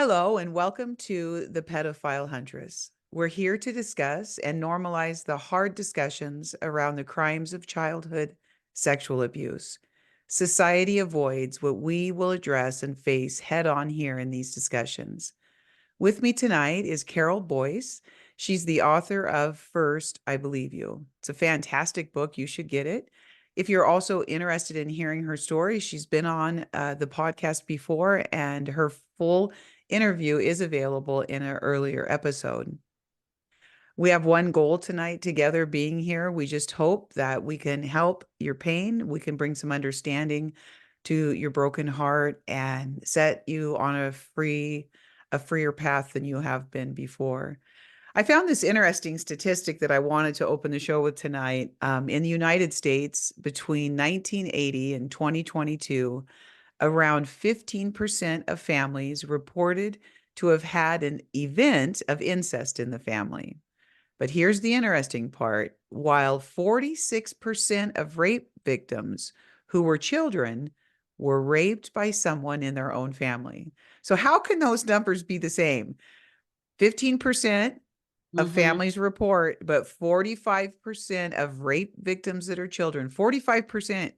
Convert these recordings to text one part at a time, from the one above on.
Hello, and welcome to the Pedophile Huntress. We're here to discuss and normalize the hard discussions around the crimes of childhood sexual abuse. Society avoids what we will address and face head on here in these discussions. With me tonight is Carol Boyce. She's the author of First, I Believe You. It's a fantastic book. You should get it. If you're also interested in hearing her story, she's been on the podcast before, and her full interview is available in an earlier episode. We have one goal tonight together being here. We just hope that we can help your pain. We can bring some understanding to your broken heart and set you on a freer path than you have been before. I found this interesting statistic that I wanted to open the show with tonight. In the United States, between 1980 and 2022, around 15% of families reported to have had an event of incest in the family. But here's the interesting part. While 46% of rape victims who were children were raped by someone in their own family. So how can those numbers be the same? 15% of Mhm. families report, but 45% of rape victims that are children, 45%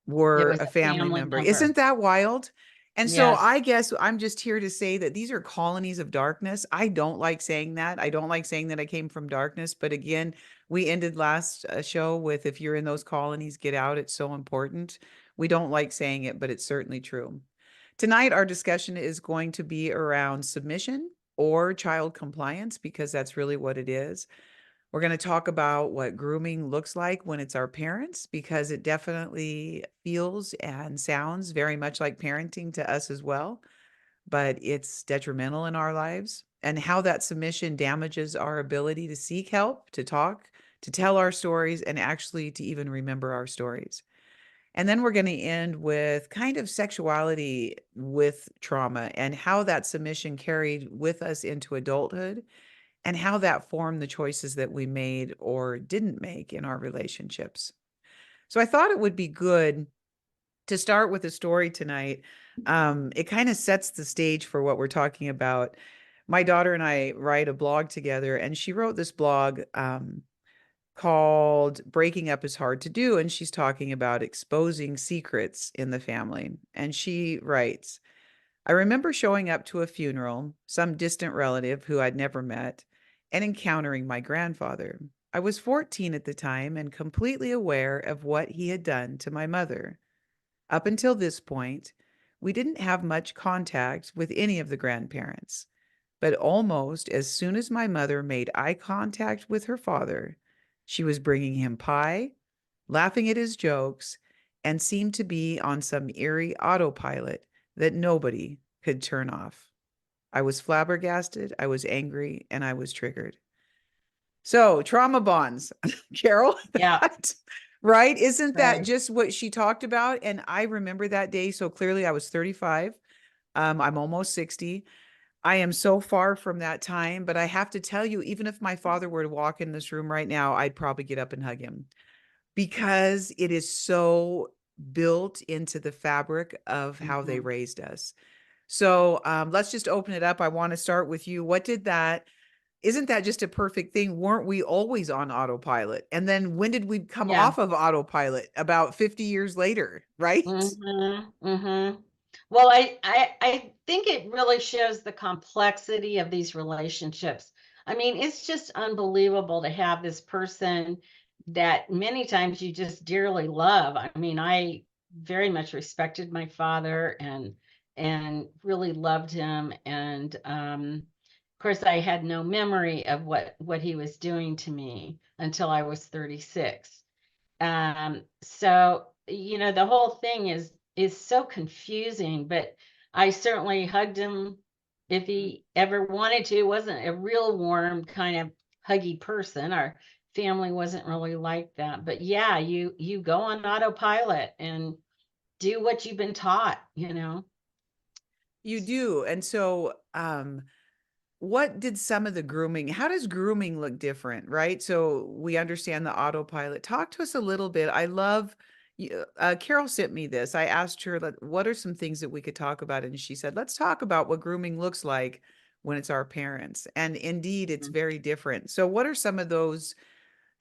It were was a a family family member. member. Isn't that wild? And so Yes. I guess I'm just here to say that these are colonies of darkness. I don't like saying that. I don't like saying that I came from darkness. But again, we ended last show with if you're in those colonies, get out. It's so important. We don't like saying it, but it's certainly true. Tonight, our discussion is going to be around submission or child compliance because that's really what it is. We're going to talk about what grooming looks like when it's our parents, because it definitely feels and sounds very much like parenting to us as well, but it's detrimental in our lives, and how that submission damages our ability to seek help, to talk, to tell our stories, and actually to even remember our stories. And then we're going to end with kind of sexuality with trauma and how that submission carried with us into adulthood and how that formed the choices that we made or didn't make in our relationships. So I thought it would be good to start with a story tonight. It kind of sets the stage for what we're talking about. My daughter and I write a blog together, and she wrote this blog called Breaking Up is Hard to Do. And she's talking about exposing secrets in the family. And she writes, I remember showing up to a funeral, some distant relative who I'd never met, and encountering my grandfather. I was 14 at the time and completely aware of what he had done to my mother. Up until this point, we didn't have much contact with any of the grandparents, but almost as soon as my mother made eye contact with her father, she was bringing him pie, laughing at his jokes, and seemed to be on some eerie autopilot that nobody could turn off. I was flabbergasted, I was angry, and I was triggered. So, trauma bonds, Carol, Yeah. that, right? Isn't that Right. just what she talked about? And I remember that day so clearly. I was 35. I'm almost 60. I am so far from that time, but I have to tell you, even if my father were to walk in this room right now, I'd probably get up and hug him because it is so built into the fabric of how they Mhm. raised us. So let's just open it up. I want to start with you. What did that? Isn't that just a perfect thing? Weren't we always on autopilot? And then when did we come Yeah. off of autopilot? About 50 years later, right? Mhm. Mhm. Well, I think it really shows the complexity of these relationships. I mean, it's just unbelievable to have this person that many times you just dearly love. I mean, I very much respected my father and really loved him, and of course I had no memory of what he was doing to me until I was 36. So the whole thing is so confusing, but I certainly hugged him if he ever wanted to. Wasn't a real warm kind of huggy person. Our family wasn't really like that. But yeah, you go on autopilot and do what you've been taught. You do. And so, what did some of the grooming, how does grooming look different, right? So we understand the autopilot. Talk to us a little bit. I love Carol sent me this. I asked her, what are some things that we could talk about? And she said, let's talk about what grooming looks like when it's our parents. And indeed, it's Mhm. very different. So, what are some of those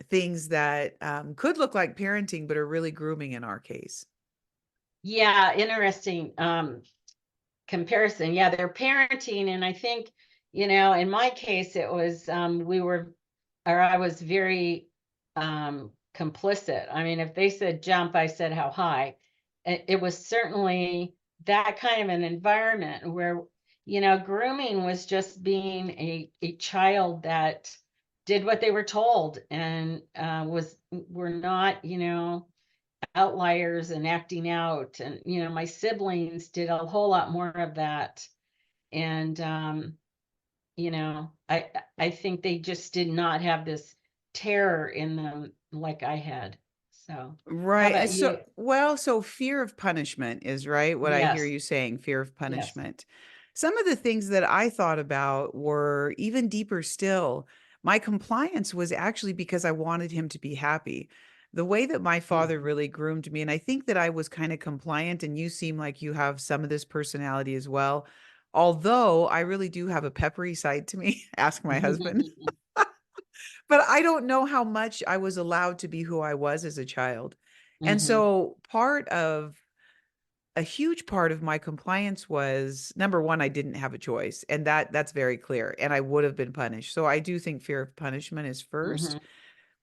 things that could look like parenting, but are really grooming in our case? Yeah, interesting. Comparison. Yeah, they're parenting. And I think, in my case, it was, I was very complicit. I mean, if they said jump, I said how high. It was certainly that kind of an environment where, grooming was just being a child that did what they were told and were not, outliers and acting out. And my siblings did a whole lot more of that. And I think they just did not have this terror in them like I had. So how Right. And about so, you? well, so fear of punishment is right what I hear Yes. you saying, fear of Yes. punishment. Some of the things that I thought about were even deeper still. My compliance was actually because I wanted him to be happy. The way that my father Mhm. really groomed me, and I think that I was kind of compliant, and you seem like you have some of this personality as well. Although I really do have a peppery side to me, ask my husband. But I don't know how much I was allowed to be who I was as a child. And Mhm. so a huge part of my compliance was number one, I didn't have a choice. And that's very clear. And I would have been punished. So I do think fear of punishment is first. Mhm.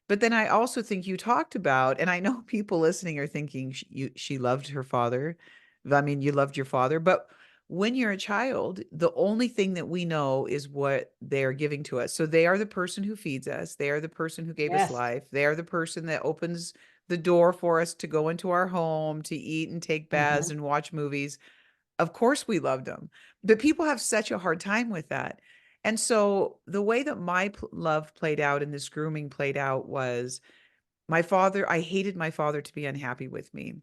But then I also think you talked about, and I know people listening are thinking she loved her father. I mean, you loved your father, but when you're a child, the only thing that we know is what they're giving to us. So they are the person who feeds us. They are the person who gave us Yes. life. They are the person that opens the door for us to go into our home, to eat and take baths Mhm. and watch movies. Of course we loved them, but people have such a hard time with that. And so the way that my love played out and this grooming played out was my father, I hated my father to be unhappy with me.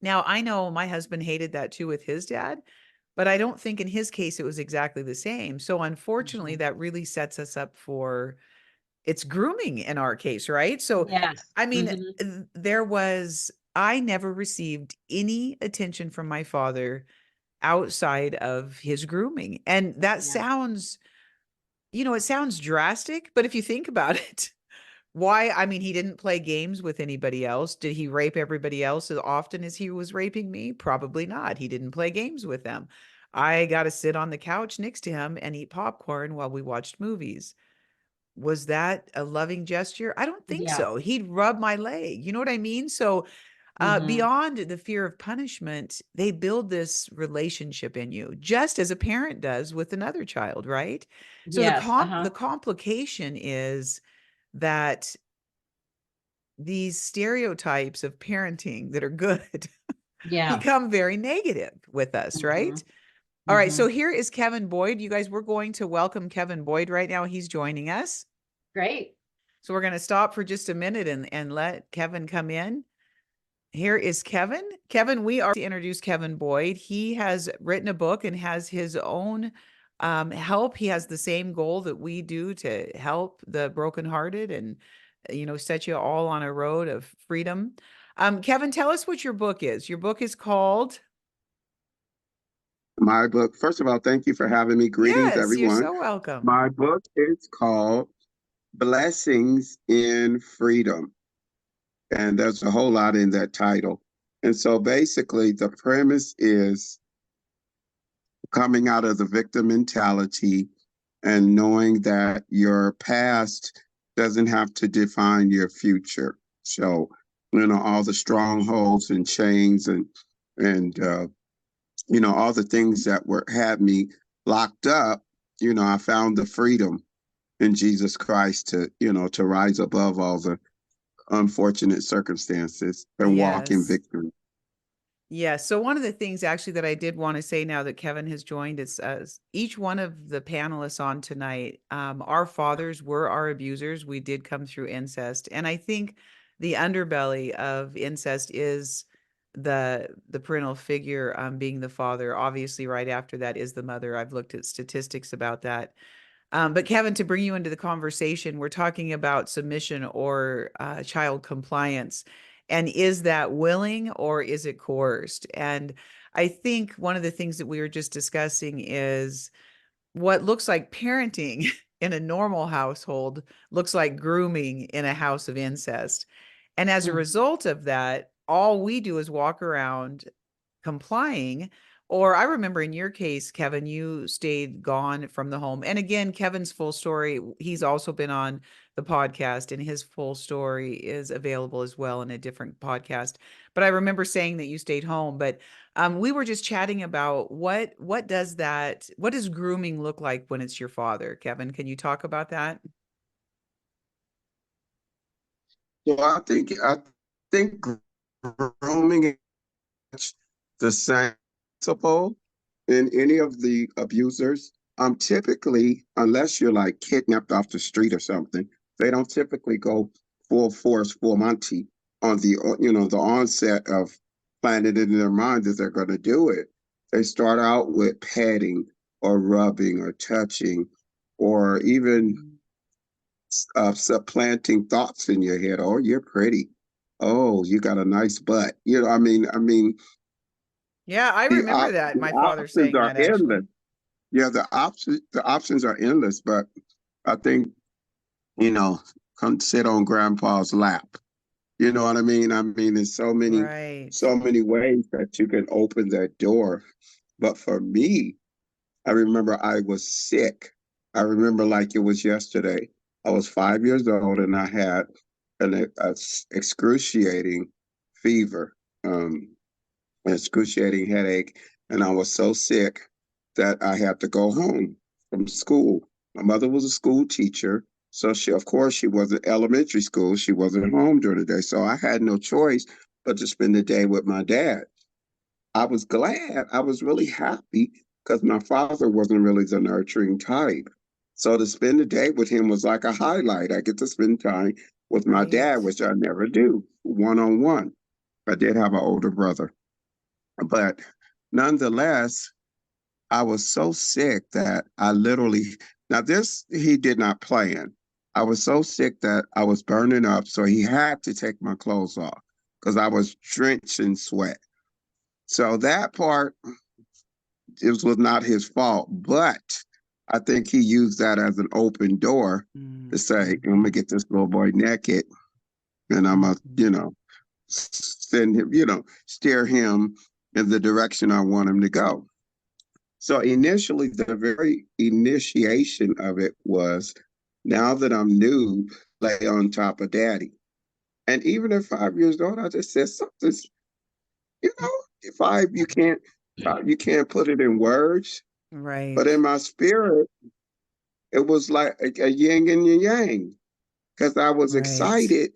Now, I know my husband hated that too with his dad, but I don't think in his case it was exactly the same. So unfortunately, Mhm. that really sets us up for it's grooming in our case, right? So Yes. I mean, Mhm. I never received any attention from my father outside of his grooming. And that Yeah. sounds, it sounds drastic, but if you think about it, why? I mean, he didn't play games with anybody else. Did he rape everybody else as often as he was raping me? Probably not. He didn't play games with them. I got to sit on the couch next to him and eat popcorn while we watched movies. Was that a loving gesture? I don't think Yeah. so. He'd rub my leg. You know what I mean? So Mhm. beyond the fear of punishment, they build this relationship in you, just as a parent does with another child, right? So Yes. the Uh-huh. complication is that these stereotypes of parenting that are good Yeah. become very negative with us, right? Mhm. All right, so Mhm. here is Kevin Boyd. You guys, we're going to welcome Kevin Boyd right now. He's joining us. Great. So we're going to stop for just a minute and let Kevin come in. Here is Kevin. Kevin, we are to introduce Kevin Boyd. He has written a book and has his own help. He has the same goal that we do to help the brokenhearted and, set you all on a road of freedom. Kevin, tell us what your book is. Your book is called, My book, first of all, thank you for having me. Greetings, yes, you're everyone. so welcome. My book is called Blessings in Freedom, and there's a whole lot in that title. And so basically, the premise is coming out of the victim mentality and knowing that your past doesn't have to define your future. So, all the strongholds and chains and all the things that were had me locked up, I found the freedom in Jesus Christ to rise above all the unfortunate circumstances and walk in Yes. victory. Yes. So one of the things actually that I did want to say now that Kevin has joined is each one of the panelists on tonight, our fathers were our abusers. We did come through incest. And I think the underbelly of incest is the parental figure being the father. Obviously, right after that is the mother. I've looked at statistics about that. But Kevin, to bring you into the conversation, we're talking about submission or child compliance. And is that willing or is it coerced? And I think one of the things that we were just discussing is what looks like parenting in a normal household looks like grooming in a house of incest. And as a Mhm. result of that, all we do is walk around complying. Or I remember in your case, Kevin, you stayed gone from the home. And again, Kevin's full story, he's also been on the podcast, and his full story is available as well in a different podcast. But I remember saying that you stayed home. But we were just chatting about what does grooming look like when it's your father? Kevin, can you talk about that? So I think grooming is the same principle in any of the abusers. Typically, unless you're like kidnapped off the street or something, they don't typically go full force, full Monty on the onset of planning it in their mind that they're going to do it. They start out with petting or rubbing or touching, or even supplanting thoughts in your head. Oh, you're pretty. Oh, you got a nice butt. Yeah, I remember that. The My father options saying are that endless. actually. Yeah, the options are endless, but I think, you know, come sit on grandpa's lap. You know what I mean? I mean, there's Right. so many ways that you can open that door. But for me, I remember I was sick. I remember like it was yesterday. I was 5 years old and I had an excruciating fever. An excruciating headache, and I was so sick that I had to go home from school. My mother was a school teacher, so of course, she was in elementary school. She wasn't home during the day, so I had no choice but to spend the day with my dad. I was glad. I was really happy because my father wasn't really the nurturing type. So to spend the day with him was like a highlight. I get to spend time with my Right. dad, which I never do, one on one. I did have an older brother. But nonetheless, I was so sick that I literally, now this he did not plan. I was so sick that I was burning up. So he had to take my clothes off because I was drenched in sweat. So that part, it was not his fault. But I think he used that as an open door to say, I'm going to Mhm. get this little boy naked and I'm going to, Mhm. send him, steer him in the direction I want him to go. So initially, the very initiation of it was, now that I'm new, lay on top of daddy. And even at 5 years old, I just said something's, you know, five, you can't put it in words, but Right. in my spirit, it was like a yin and a yang because I was Right. excited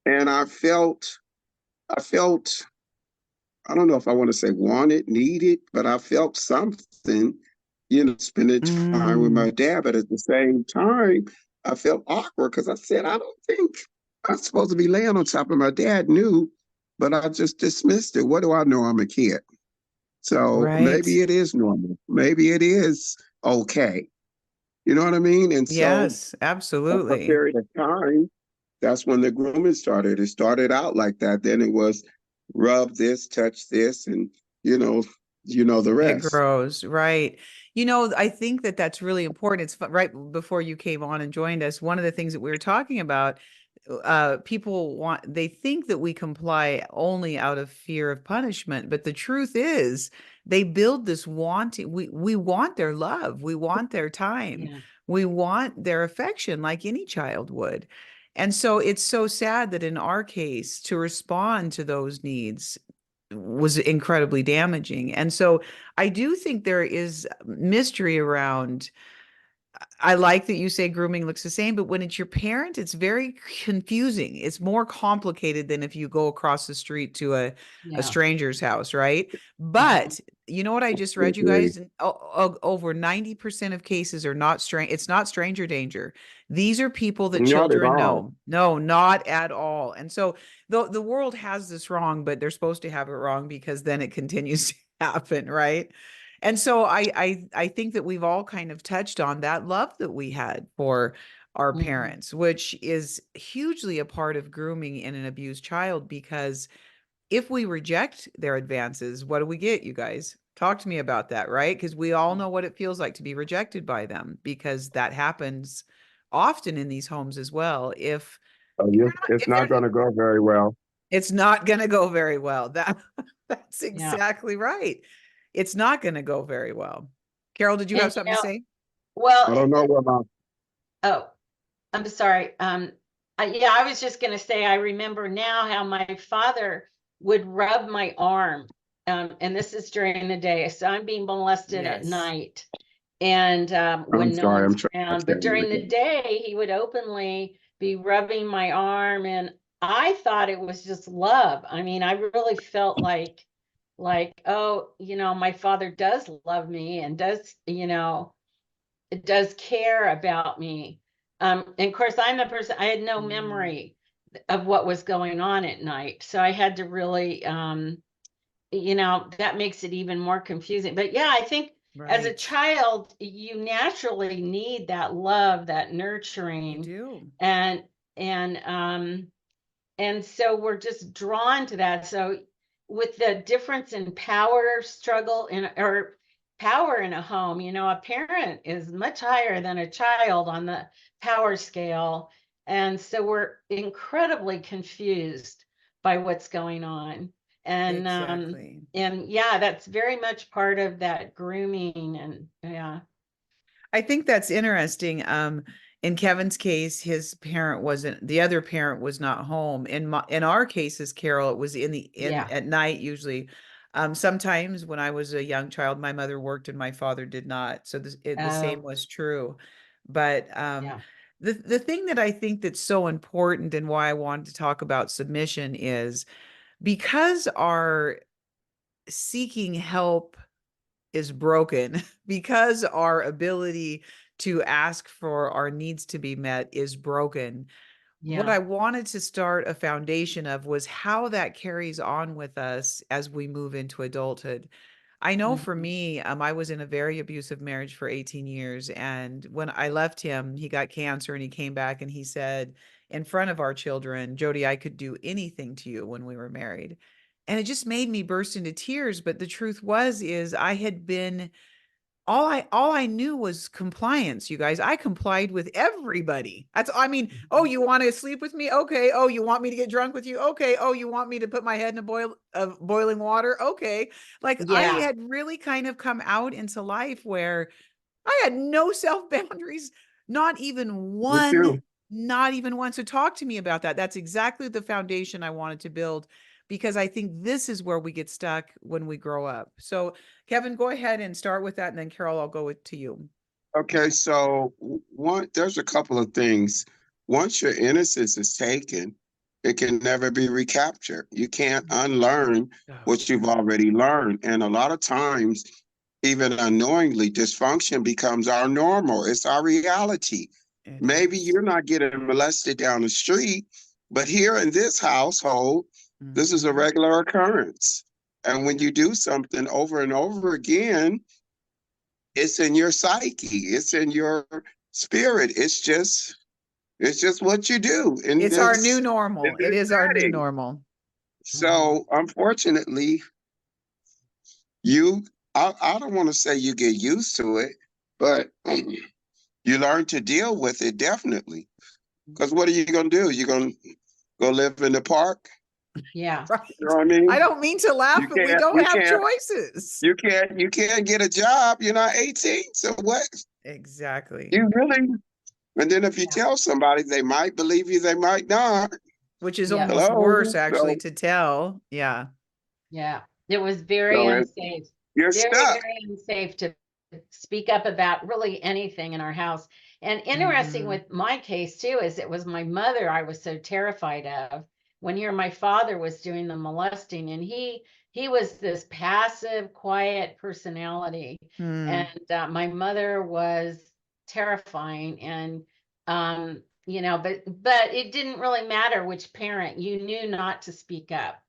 and I felt I don't know if I want to say wanted, needed, but I felt something, spending time with my Mm. dad. But at the same time, I felt awkward because I said, I don't think I'm supposed to be laying on top of my dad knew, but I just dismissed it. What do I know? I'm a kid. So Right. maybe it is normal. Maybe it is okay. You know what I mean? And so Yes, over a absolutely. period of time, that's when the grooming started. It started out like that. Then it was rub this, touch this, and you know, the It rest. grows, right. I think that that's really important. Right before you came on and joined us, one of the things that we were talking about, they think that we comply only out of fear of punishment, but the truth is they build this wanting. We want their love, we want their time, Yeah. we want their affection like any child would. And so it's so sad that in our case, to respond to those needs was incredibly damaging. And so I do think there is mystery around. I like that you say grooming looks the same, but when it's your parent, it's very confusing. It's more complicated than if you go across the street to a Yeah. stranger's house, right? Mhm. But you know what I just read, you Agree. guys? Over 90% of cases are not it's not stranger danger. These are people that Not at children all. know. No, not at all. And so the world has this wrong, but they're supposed to have it wrong because then it continues to happen, right? And so I think that we've all kind of touched on that love that we had for our Mhm. parents, which is hugely a part of grooming in an abused child, because if we reject their advances, what do we get, you guys? Talk to me about that, right? Because we all know what it feels like to be rejected by them, because that happens often in these homes as well. So If you're not, it's if they're, not going to go very well. it's not going to go very well. That's Yeah. exactly right. It's not going to go very well. Carol, did you And have something to say? I well, don't know what my oh, I'm sorry. Yeah, I was just going to say, I remember now how my father would rub my arm. And this is during the day. So I'm being molested at Yes, night, and I'm when no sorry, I'm one's trying to around. But tell you during the again. day, he would openly be rubbing my arm, and I thought it was just love. I mean, I really felt like, oh, my father does love me and does, it does care about me. And of course, I'm the person, I had no Mm, memory of what was going on at night. So I had to really, that makes it even more confusing. But yeah, I think as a right. child, you naturally need that love, that You nurturing, do. and and um and so we're just drawn to that. So with the difference in power struggle or power in a home, a parent is much higher than a child on the power scale. And so we're incredibly confused by what's going on. And Exactly. yeah, that's very much part of that grooming. And yeah. I think that's interesting. In Kevin's case, the other parent was not home. In our cases, Carol, it was in Yeah. at night usually. Sometimes when I was a young child, my mother worked and my father did not. So the same Oh, was true. But yeah. the thing that I think that's so important, and why I wanted to talk about submission, is because our seeking help is broken, because our ability to ask for our needs to be met is broken. What Yeah. I wanted to start a foundation of was how that carries on with us as we move into adulthood. I know for Mhm. me, I was in a very abusive marriage for 18 years. And when I left him, he got cancer and he came back and he said, in front of our children, Jody, I could do anything to you when we were married. And it just made me burst into tears. But the truth is I had been all I knew was compliance, you guys. I complied with everybody. Oh, Mhm. you want to sleep with me? Okay. Oh, you want me to get drunk with you? Okay. Oh, you want me to put my head in a boil of boiling water? Okay. Like I Yeah. had really kind of come out into life where I had no self boundaries, not even Me one, too. not even one. So talk to me about that. That's exactly the foundation I wanted to build, because I think this is where we get stuck when we grow up. So Kevin, go ahead and start with that. And then Carol, I'll to you. Okay, so there's a couple of things. Once your innocence is taken, it can never be recaptured. You can't unlearn Oh, what you've yeah, already learned. And a lot of times, even unknowingly, dysfunction becomes our normal. It's our reality. it Maybe is. you're not getting molested down the street, but here in this household, this is a Mhm. regular occurrence. And when you do something over and over again, it's in your psyche, it's in your spirit. It's just what you do in It's our new in normal. It this is our new setting. normal. Mhm. So unfortunately, you I don't want to say you get used to it, but you learn to deal with it definitely. Because what are you gonna do? You're gonna go live in the park? Yeah. You Right. know what I I mean? don't mean to laugh, You but we can't don't you have can't choices. you can't get a job. You're not 18. So what Exactly. you really and then if you Yeah. tell somebody, they might believe you, they might not. Which is Yeah. almost worse, Hello. actually, to tell. Yeah. Yeah. It was very So unsafe, you're very, stuck. very unsafe to speak up about really anything in our house. And interesting Hmm. with my case too is it was my mother I was so terrified of when here my father was doing the molesting, and he was this passive, quiet personality, and Hmm. my mother was terrifying. And but it didn't really matter which parent. You knew not to speak up.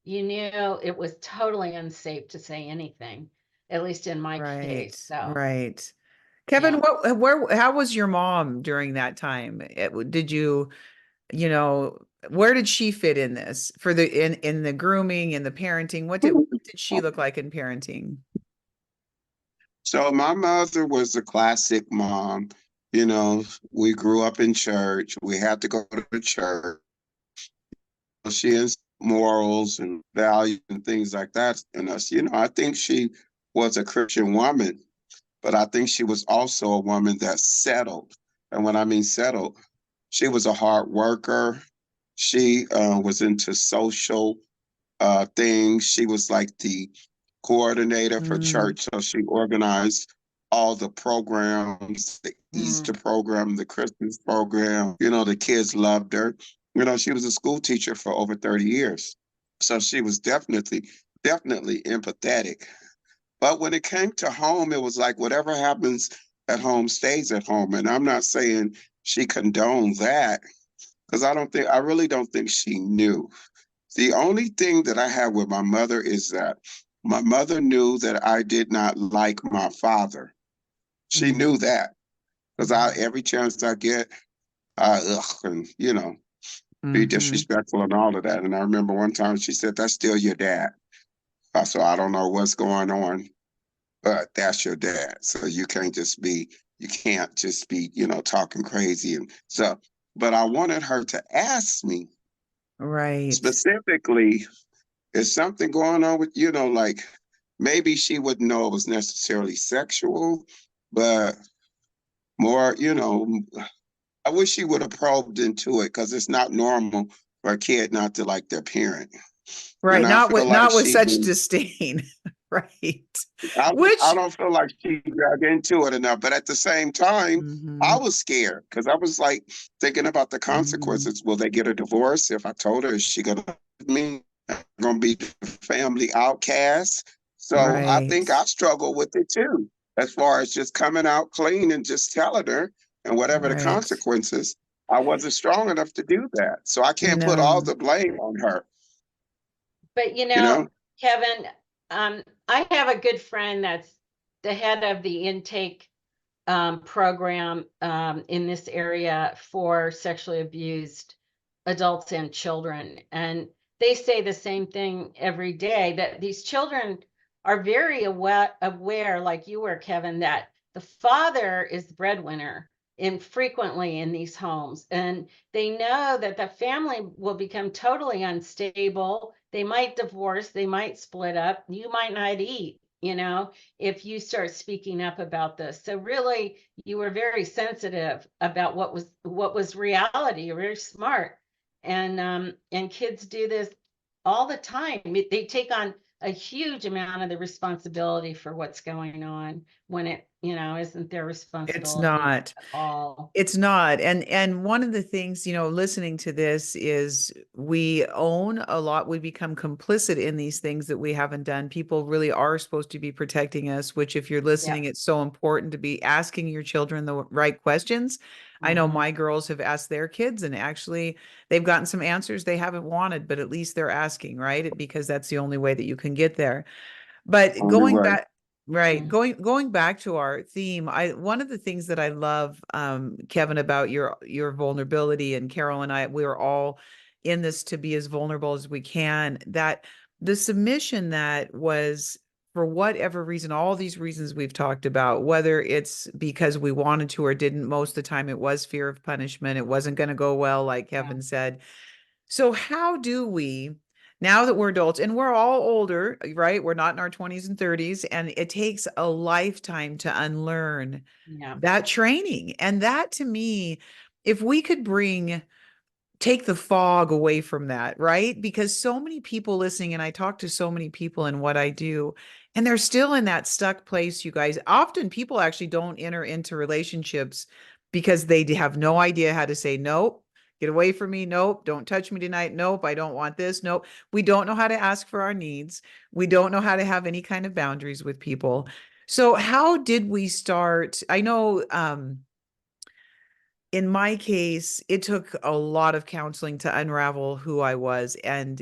You knew it was totally unsafe to say anything, at least in my case. Right. So Right. Kevin, Yeah. how was your mom during that time? Did you, you know, where did she fit in this for in the grooming and the parenting? What did she look like in parenting? So my mother was a classic mom. You know, we grew up in church. We had to go to church. She has morals and values and things like that in us. You know, I think she was a Christian woman, but I think she was also a woman that settled. And when I mean settled, she was a hard worker. She was into social things. She was like the coordinator for Mm, church. So she organized all the programs, the Easter Mm. program, the Christmas program. You know, the kids loved her. You know, she was a school teacher for over 30 years. So she was definitely empathetic. But when it came to home, it was like whatever happens at home stays at home. And I'm not saying she condoned that because I really don't think she knew. The only thing that I have with my mother is that my mother knew that I did not like my father. She mm, knew that because I mhm, every chance I get, I and you know, be mhm. disrespectful and all of that. And I remember one time she said, "That's still your dad." So I don't know what's going on, but that's your dad. So you can't just be, you know, talking crazy and so. But I wanted her to ask me Right. specifically, is something going on with, you know, like maybe she wouldn't know it was necessarily sexual, but more, you know, I wish she would have probed into it because it's not normal for a kid not to like their parent. And Right. I feel like Not with she such disdain. Right. I Which, don't feel like she got into it enough. But at the same time, I mhm, was scared because I was like thinking about the mhm. consequences. Will they get a divorce if I told her? Is she gonna me? Gonna be family outcast? So I think Right. I struggle with it too, as far as just coming out clean and just telling her, and whatever the Right. consequences. I wasn't strong enough to do that, so I can't put all No. the blame on her. But You know. Kevin, I have a good friend that's the head of the intake program in this area for sexually abused adults and children. And they say the same thing every day, that these children are very aware, like you were, Kevin, that the father is the breadwinner infrequently in these homes. And they know that the family will become totally unstable. They might divorce, they might split up, you might not eat, if you start speaking up about this. So really, you were very sensitive about what was reality. You're very smart, and kids do this all the time. They take on a huge amount of the responsibility for what's going on when it isn't their It's responsibility not. at all. It's not. And one of the things, listening to this is we own a lot. We become complicit in these things that we haven't done. People really are supposed to be protecting us, which if you're Yeah. listening, it's so important to be asking your children the right questions. I know Hmm. my girls have asked their kids and actually they've gotten some answers they haven't wanted, but at least they're asking, right? Because that's the only way that you can get there. But Only going way. back, right, Hmm. going back to our theme, I one of the things that I love, Kevin, about your vulnerability, and Carol and I, we are all in this to be as vulnerable as we can. That the submission that was for whatever reason, all these reasons we've talked about, whether it's because we wanted to or didn't, most of the time it was fear of punishment. It wasn't going to go well, like Yeah. Kevin said. So how do we, now that we're adults and we're all older, right? We're not in our 20s and 30s, and it takes a lifetime to unlearn Yeah. that training. And that to me, if we could take the fog away from that, right? Because so many people listening, and I talk to so many people in what I do, and they're still in that stuck place, you guys. Often people actually don't enter into relationships because they have no idea how to say, nope, get away from me. Nope, don't touch me tonight. Nope, I don't want this. Nope. We don't know how to ask for our needs. We don't know how to have any kind of boundaries with people. So, how did we start? I know, in my case, it took a lot of counseling to unravel who I was and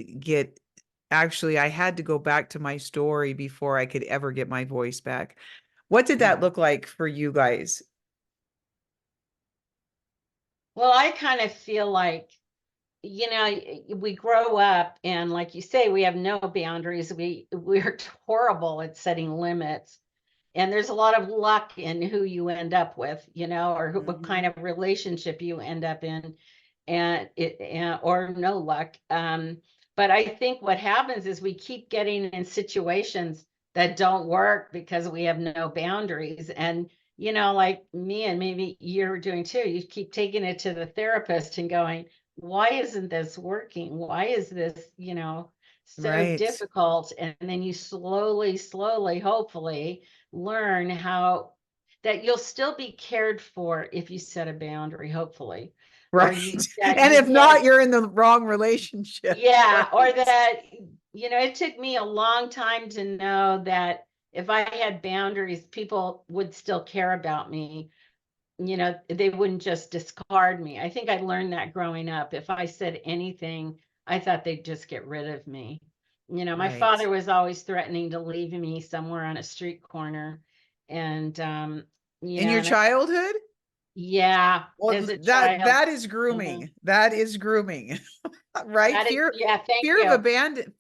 I had to go back to my story before I could ever get my voice back. What did that Yeah. look like for you guys? Well, I kind of feel like, we grow up and like you say, we have no boundaries. We're horrible at setting limits. And there's a lot of luck in who you end up with, or what kind of relationship you end up in, or no luck. But I think what happens is we keep getting in situations that don't work because we have no boundaries. And like me, and maybe you're doing too, you keep taking it to the therapist and going, why isn't this working? Why is this, so Right. difficult? And then you slowly, hopefully learn how that you'll still be cared for if you set a boundary, hopefully. Or Right. that And you if get, not, you're in the wrong relationship. yeah, or Right. that, it took me a long time to know that if I had boundaries, people would still care about me. They wouldn't just discard me. I think I learned that growing up. If I said anything, I thought they'd just get rid of me. My Right. father was always threatening to leave me somewhere on a street corner. And, In your and I, childhood? yeah, Well, as a child, that is mhm, grooming. That is grooming. Right? that is, yeah, thank you.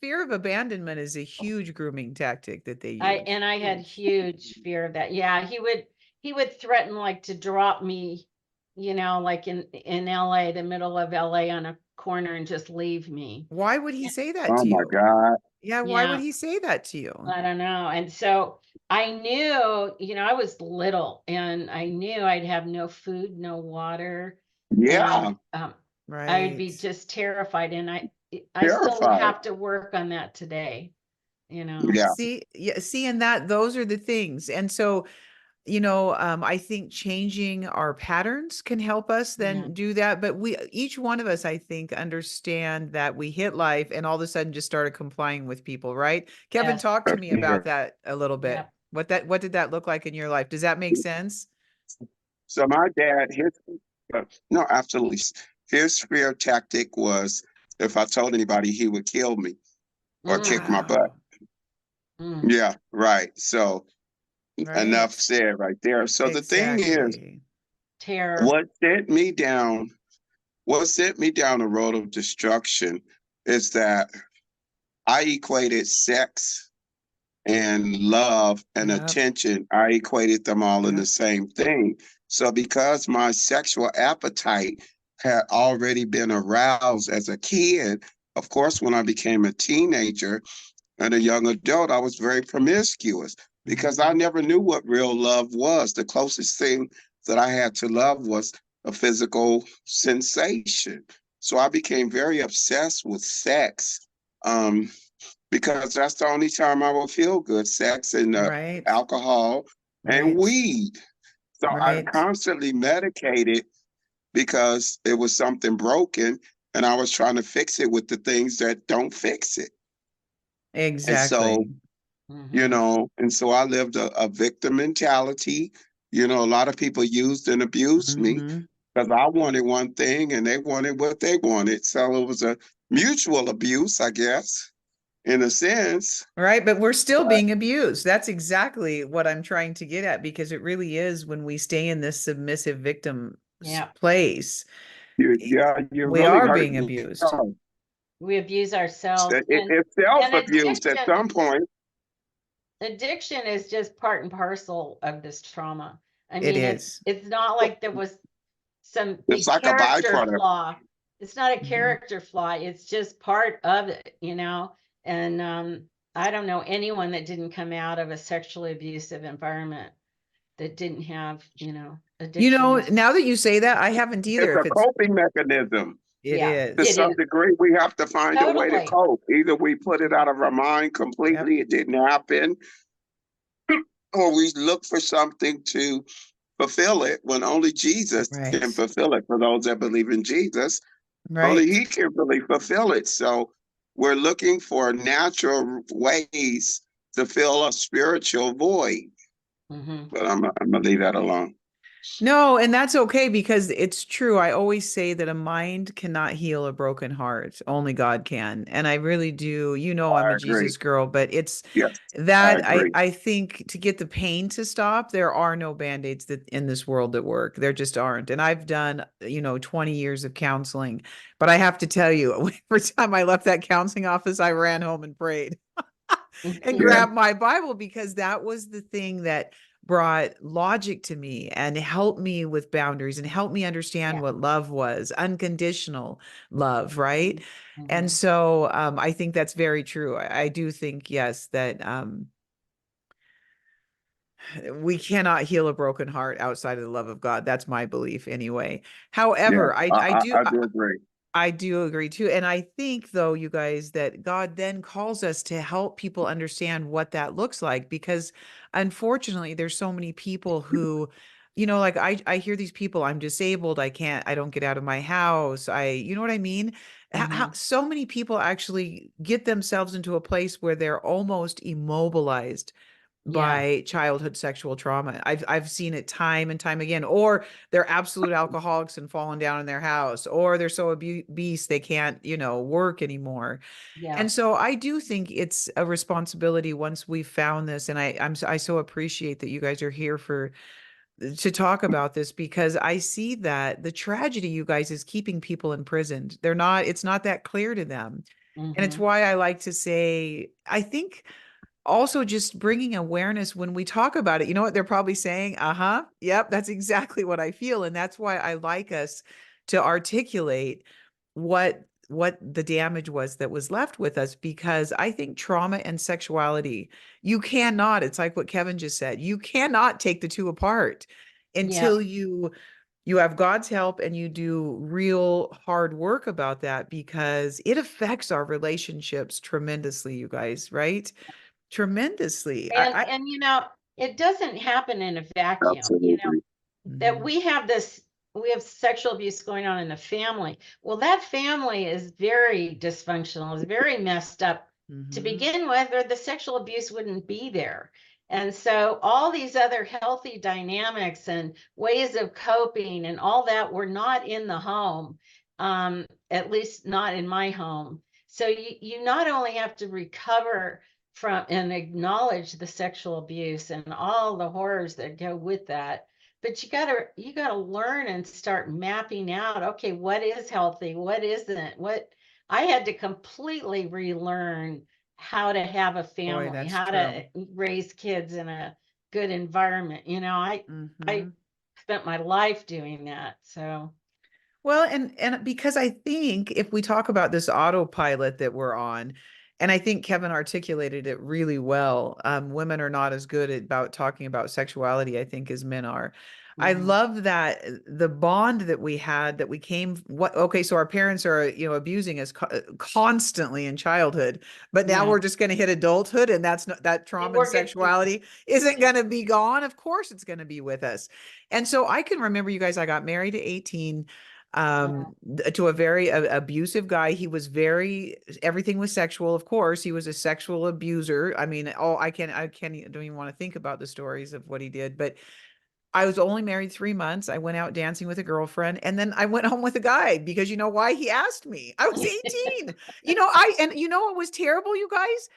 Fear of abandonment is a huge grooming tactic that they use. I had Huge. huge fear of that. Yeah, he would threaten like to drop me, like in LA, the middle of LA on a corner and just leave me. Why would he say that Oh to my you? God. Yeah, why would Yeah, he say that to you? I don't know. And so I knew, I was little and I knew I'd have no food, no water, Yeah. and I would be Right. just terrified. And I still Terrified. have to work on that today, you know. Yeah. See, yeah, see, and those are the things. And so, I think changing our patterns can help us Yeah. then do that. But each one of us, I think, understand that we hit life and all of a sudden just started complying with people, right? Kevin, Yes. talk to For me about sure. that a little bit. Yep. What did that look like in your life? Does that make sense? So my dad, no, absolutely. His fear tactic was if I told anybody, he would kill me or Mm, kick my butt. Wow. mm, Yeah, right. So enough Right. said right there. So the thing is, Exactly. terror. what sent me down, what sent me down a road of destruction is that I equated sex and love and Yep. attention, I equated them all in the Yep. same thing. So because my sexual appetite had already been aroused as a kid, of course, when I became a teenager and a young adult, I was very promiscuous because I Mhm. never knew what real love was. The closest thing that I had to love was a physical sensation. So I became very obsessed with sex. Um, because that's the only time I will feel good, sex and Right. alcohol and Right. weed. So I Right. constantly medicated because it was something broken and I was trying to fix it with the things that don't fix it. And so, Exactly. Hmm. and so I lived a victim mentality. A lot of people used and abused me Mhm. because I wanted one thing and they wanted what they wanted. So it was a mutual abuse, I guess, in a sense. Right, but we're still But being abused. That's exactly what I'm trying to get at because it really is when we stay in this submissive victim Yeah. place, you we really are hurt being me. abused. We abuse ourselves, It's and self-abuse at some point. addiction is just part and parcel of this trauma. I It mean, it's is. it's not like there was some It's big like a character byproduct. flaw. It's not a Mhm. character flaw. It's just part of it. And I don't know anyone that didn't come out of a sexually abusive environment that didn't have, addiction is, Now that you say that, I haven't It's either. If a it's, coping mechanism. it yeah, To it is. some is degree, we have to find a way to totally. cope. Either we put it out of our mind Yep. completely, it didn't happen, or we look for something to fulfill it when only Jesus can Right. fulfill it. For those that believe in Jesus, only Right. he can really fulfill it. So we're looking for natural ways to fill a spiritual void. Hmm. But I'm gonna leave that alone. No, and that's okay because it's true. I always say that a mind cannot heal a broken heart. Only God can. And I really do. You know, I'm a I agree. Jesus girl, but it's Yes, I that agree. I think to get the pain to stop, there are no band-aids that in this world that work. There just aren't. And I've done, 20 years of counseling, but I have to tell you, every time I left that counseling office, I ran home and prayed and Mhm. Yeah, grab my Bible because that was the thing that brought logic to me and helped me with boundaries and helped me understand Yeah. what love was, unconditional love, right? And Mhm. so I think that's very true. I do think, yes, that we cannot heal a broken heart outside of the love of God. That's my belief anyway. yeah, However, I do agree. I do agree too. And I think, though, you guys, that God then calls us to help people understand what that looks like because unfortunately, there's so many people who, like I hear these people, I'm disabled, I don't get out of my house. You know what I mean? Mhm. So many people actually get themselves into a place where they're almost immobilized Yeah. by childhood sexual trauma. I've seen it time and time again. Or they're absolute alcoholics and fallen down in their house, or they're so obese they can't, work anymore. Yeah. And so I do think it's a responsibility once we've found this. And I so appreciate that you guys are here to talk about this because I see that the tragedy, you guys, is keeping people imprisoned. It's not that clear to them. And it's Mhm. why I like to say, I think also just bringing awareness when we talk about it, you know what they're probably saying? Uh-huh. Yep, that's exactly what I feel. And that's why I like us to articulate what the damage was that was left with us because I think trauma and sexuality, you cannot, it's like what Kevin just said, you cannot take the two apart Yeah. until you have God's help and you do real hard work about that because it affects our relationships tremendously, you guys, right? Tremendously. And it doesn't happen in a vacuum. Absolutely. That Mhm, we have sexual abuse going on in the family. Well, that family is very dysfunctional, is very messed up to mhm. begin with, or the sexual abuse wouldn't be there. And so all these other healthy dynamics and ways of coping and all that were not in the home, at least not in my home. So you not only have to recover from and acknowledge the sexual abuse and all the horrors that go with that, but you gotta learn and start mapping out, okay, what is healthy, what isn't. What I had to completely relearn how to have a Boy, family, that's how true. to raise kids in a good environment. I Mhm. spent my life doing that. So Well, and because I think if we talk about this autopilot that we're on, and I think Kevin articulated it really well, women are not as good about talking about sexuality, I think, as men are. I mhm. love that the bond that we had, that we came, okay, so our parents are, abusing us constantly in childhood, but now Yeah. we're just going to hit adulthood, and that's not that And trauma and we're getting sexuality isn't going to be gone. Of course, it's going to be with us. And so I can remember, you guys, I got married at 18 yeah. to a very abusive guy. He was very, everything was sexual, of course. He was a sexual abuser. I mean, oh, don't even want to think about the stories of what he did. But I was only married 3 months. I went out dancing with a girlfriend, and then I went home with a guy because you know why? He asked me. I was 18. And you know what was terrible, you guys?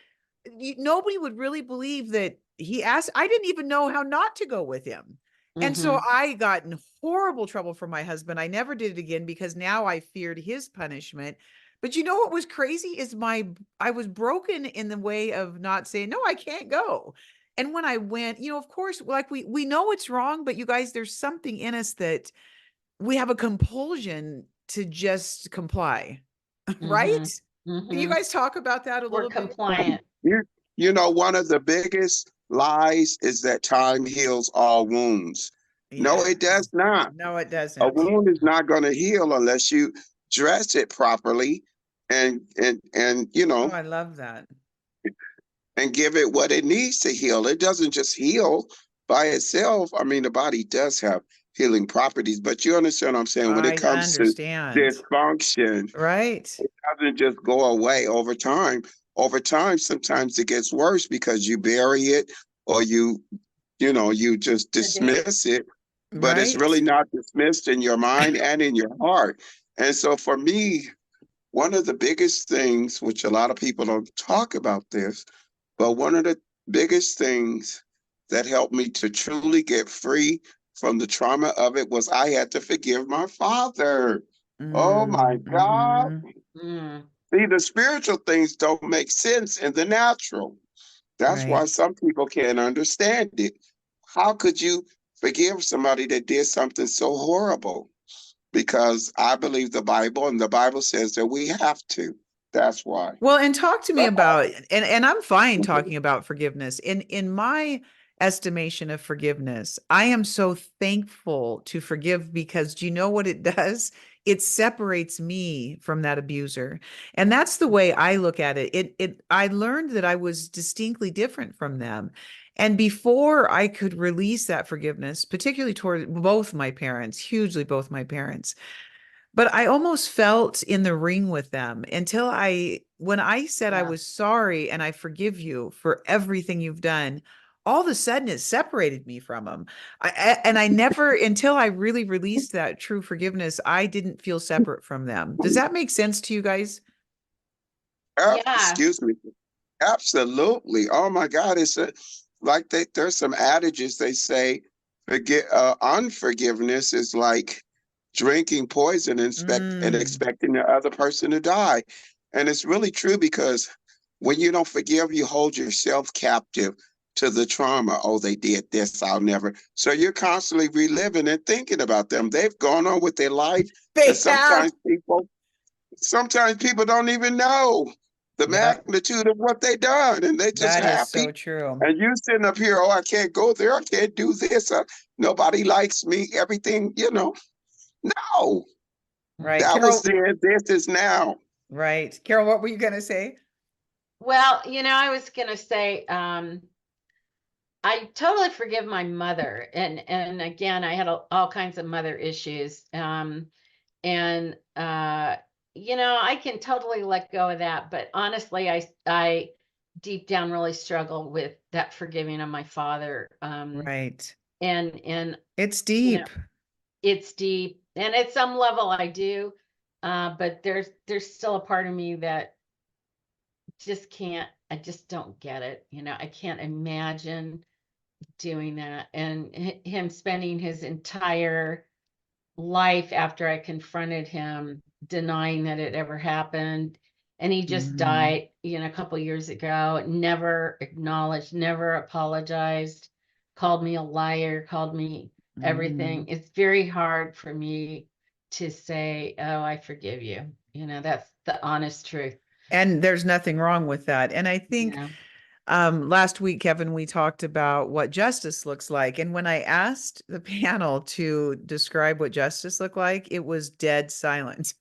Nobody would really believe that he asked. I didn't even know how not to go with him. And so Hmm. I got in horrible trouble from my husband. I never did it again because now I feared his punishment. But you know what was crazy is I was broken in the way of not saying, no, I can't go. And when I went, of course, like we know it's wrong, but you guys, there's something in us that we have a compulsion to just comply, Hmm. right? Can you Hmm. guys talk about that a We're little bit? compliant. You, you know, one of the biggest lies is that time heals all wounds. No, Yeah. it does not. No, it A doesn't. wound is not going to heal unless you dress it properly and Oh, I love that. and give it what it needs to heal. It doesn't just heal by itself. I mean, the body does have healing properties, but you understand what I'm saying? When it I comes to understand. dysfunction, Right. it doesn't just go away over time. Over time, sometimes it gets worse because you bury it or you just Sedate. dismiss it. but it's Right. really not dismissed in your mind and in your heart. And so for me, one of the biggest things, which a lot of people don't talk about this, but one of the biggest things that helped me to truly get free from the trauma of it was I had to forgive my father. Oh my God. Mm-hmm. Mm. See, the spiritual things don't make sense in the natural. That's why Right. some people can't understand it. How could you forgive somebody that did something so horrible? Because I believe the Bible, and the Bible says that we have to. That's why. Well, and talk to me But about, and I'm fine talking about forgiveness. In my estimation of forgiveness, I am so thankful to forgive because do you know what it does? It separates me from that abuser. And that's the way I look at it. I learned that I was distinctly different from them. And before I could release that forgiveness, particularly toward both my parents, hugely both my parents, but I almost felt in the ring with them until when I said I Yeah. was sorry and I forgive you for everything you've done, all of a sudden it separated me from them. And I never, until I really released that true forgiveness, I didn't feel separate from them. Does that make sense to you guys? Yeah. excuse me. Absolutely. Oh my God. Like there's some adages they say unforgiveness is like drinking poison and Mm, expecting the other person to die. And it's really true because when you don't forgive, you hold yourself captive to the trauma. Oh, they did this, I'll never. So you're constantly reliving and thinking about them. They've gone on with their life. And they have. sometimes people don't even know the Yep, magnitude of what they done, and they just that is happy. so true. And you sitting up here, oh, I can't go there, I can't do this, nobody likes me, everything, no, Right. that was Carol, then, this is now. right. Carol, what were you going to say? Well, I was gonna say, I totally forgive my mother, and again, I had all kinds of mother issues, and I can totally let go of that. But honestly, I deep down really struggle with that forgiving of my father, Right. and It's you know, deep. it's deep, and at some level I do, but there's still a part of me that just can't. I just don't get it. I can't imagine doing that, and him spending his entire life after I confronted him denying that it ever happened. And he just Mhm. died, a couple years ago, never acknowledged, never apologized, called me a liar, called me everything. Mhm. It's very hard for me to say, oh, I forgive you. That's the honest truth. And there's nothing wrong with that. And I think Yeah. last week, Kevin, we talked about what justice looks like. And when I asked the panel to describe what justice looked like, it was dead silent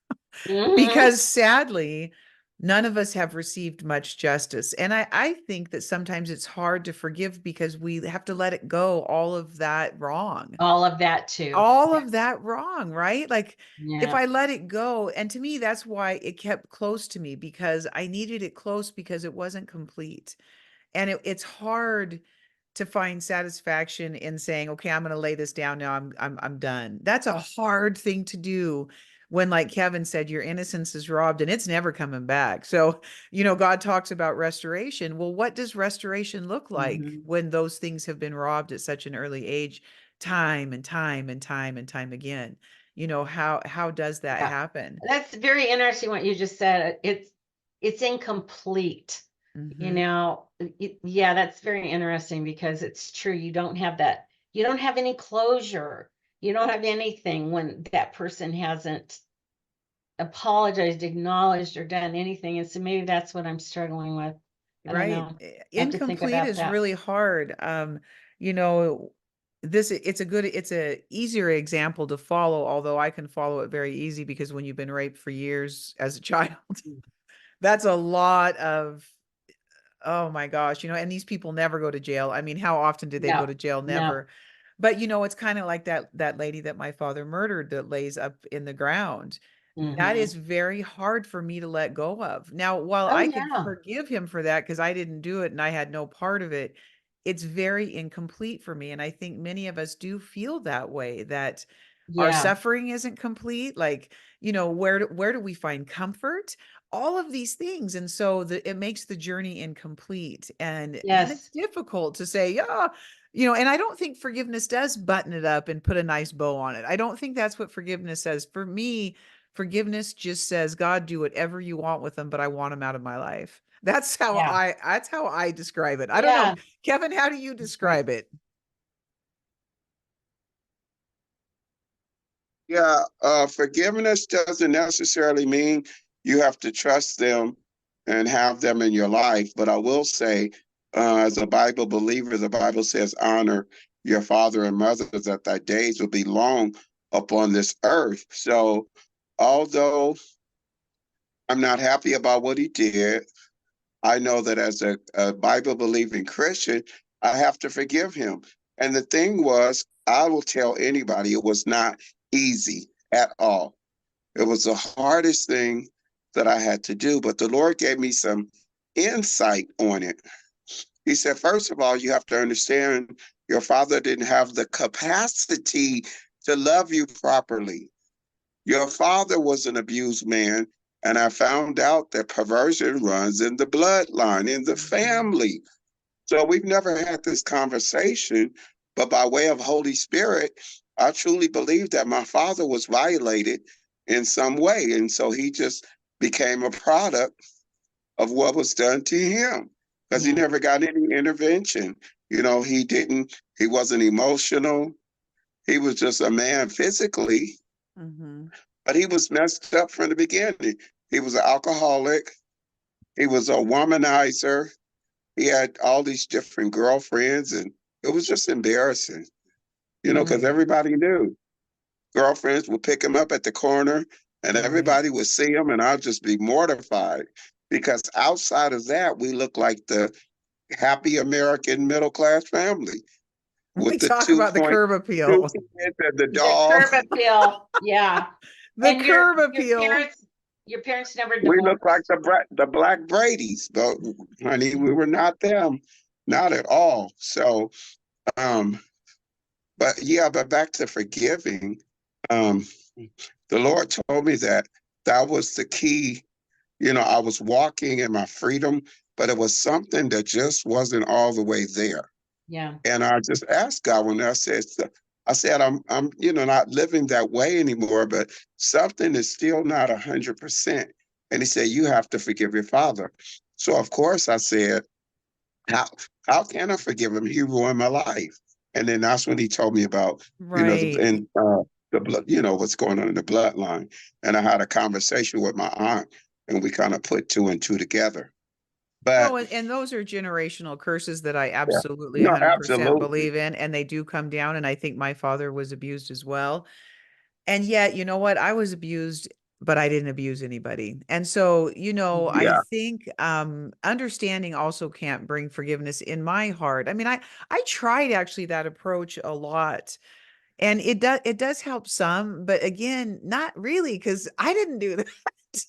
Hmm. because sadly, none of us have received much justice. And I think that sometimes it's hard to forgive because we have to let it go, all of that wrong. All of that too. All Yeah. of that wrong, right? Like if Yeah. I let it go, and to me, that's why it kept close to me because I needed it close because it wasn't complete. And it's hard to find satisfaction in saying, okay, I'm going to lay this down now. I'm done. That's a hard thing to do when, like Kevin said, your innocence is robbed and it's never coming back. So, God talks about restoration. Well, what does restoration look like Hmm. when those things have been robbed at such an early age, time and time and time and time again? How does that Yeah. happen? That's very interesting what you just said. It's incomplete. Hmm. Yeah, that's very interesting because it's true. You don't have that. You don't have any closure. You don't have anything when that person hasn't apologized, acknowledged, or done anything. And so maybe that's what I'm struggling with. I don't Right. know. I have to think Incomplete about is that. really hard. You know, it's a easier example to follow, although I can follow it very easy because when you've been raped for years as a child, that's a lot of, oh my gosh, and these people never go to jail. I mean, how often do they go No, to jail? no. Never. But it's kind of like that lady that my father murdered that lays up in the ground. That Hmm. is very hard for me to let go of. Now, while Oh I could yeah. forgive him for that because I didn't do it and I had no part of it, it's very incomplete for me. And I think many of us do feel that way, that our Yeah. suffering isn't complete. Like, where do we find comfort? All of these things. And so it makes the journey incomplete. And then it's Yes. difficult to say, yeah, and I don't think forgiveness does button it up and put a nice bow on it. I don't think that's what forgiveness says. For me, forgiveness just says, God, do whatever you want with them, but I want them out of my life. Yeah. That's how I describe it. I don't know. Yeah. Kevin, how do you That's great. describe it? Yeah, forgiveness doesn't necessarily mean you have to trust them and have them in your life. But I will say, as a Bible believer, the Bible says, honor your father and mother, that thy days will be long upon this earth. So, although I'm not happy about what he did, I know that as a Bible believing Christian, I have to forgive him. And the thing was, I will tell anybody it was not easy at all. It was the hardest thing that I had to do, but the Lord gave me some insight on it. He said, first of all, you have to understand your father didn't have the capacity to love you properly. Your father was an abused man, and I found out that perversion runs in the bloodline, in the family. So we've never had this conversation, but by way of Holy Spirit, I truly believe that my father was violated in some way. And so he just became a product of what was done to him because he Yeah. never got any intervention. He wasn't emotional. He was just a man physically, Mhm. but he was messed up from the beginning. He was an alcoholic. He was a womanizer. He had all these different girlfriends, and it was just embarrassing, because Right. everybody knew. Girlfriends would pick him up at the corner, and Right. everybody would see him, and I'd just be mortified because outside of that, we look like the happy American middle class family We with the talk about the curb 2.2 appeal. kids and the The dog. curb appeal. Yeah. The And your curb your appeal. parents never We look like divorced? the Black Bradys, but honey, we were not them, not at all. So, um, but back to forgiving. Um, the Lord told me that was the key. I was walking in my freedom, but it was something that just wasn't all the way there. Yeah. And I just asked God when I said, I'm, not living that way anymore, but something is still not 100%. And he said, you have to forgive your father. So of course I said, how, how can I forgive him? He ruined my life. And then that's when he told me about, Right. the blood, what's going on in the bloodline. And I had a conversation with my aunt and we kind of put two and two together. But No, and those are generational curses that I yeah, absolutely no, 100% absolutely. believe in, and they do come down, and I think my father was abused as well. And yet, you know what? I was abused, but I didn't abuse anybody. And so, I Yeah. think understanding also can't bring forgiveness in my heart. I mean, I tried actually that approach a lot. And it does help some, but again, not really, because I didn't do that.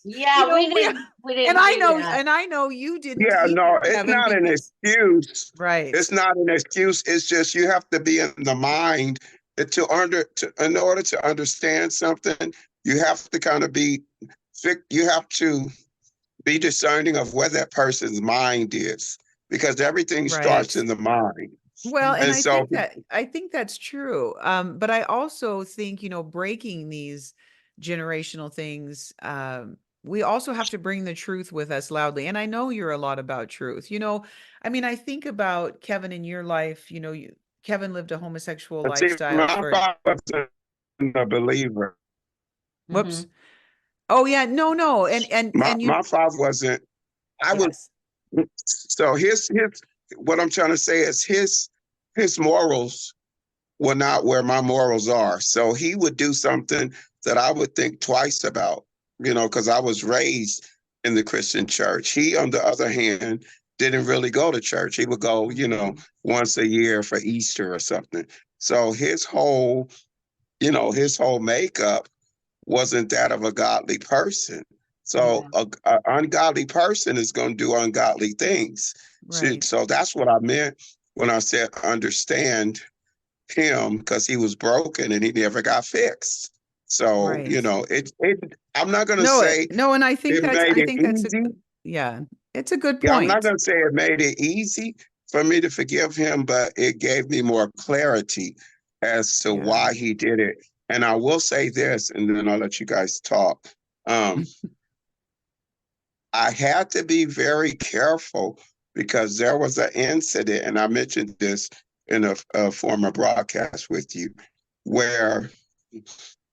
You Yeah, know, we we and didn't I do know that. and I know you didn't Yeah, either, no, it's Kevin, not an because excuse. right. It's not an excuse. It's just you have to be in the mind in order to understand something, you have to kind of you have to be discerning of where that person's mind is because everything starts Right. in the mind. Well, and And so I think that's true. But I also think, breaking these generational things, we also have to bring the truth with us loudly. And I know you're a lot about truth. I mean, I think about Kevin in your life, Kevin lived a homosexual see, lifestyle my for father wasn't a believer. whoops. Hmm. Oh yeah, no, no. And My father wasn't. I was yes. so his what I'm trying to say is his morals were not where my morals are. So he would do something that I would think twice about, because I was raised in the Christian church. He, on the other hand, didn't really go to church. He would go, Hmm. once a year for Easter or something. So his whole makeup wasn't that of a godly person. So Yeah. a ungodly person is going to do ungodly things. So, Right. so that's what I meant when I said understand him because he was broken and he never got fixed. So, Right. you know, I'm not going to No, say no, and it made I it think that's a, easy. yeah, it's a good Yeah, I'm not point. going to say it made it easy for me to forgive him, but it gave me more clarity as to Yeah. why he did it. And I will say this, and then I'll let you guys talk. Um, I had to be very careful because there was an incident, and I mentioned this in a former broadcast with you, where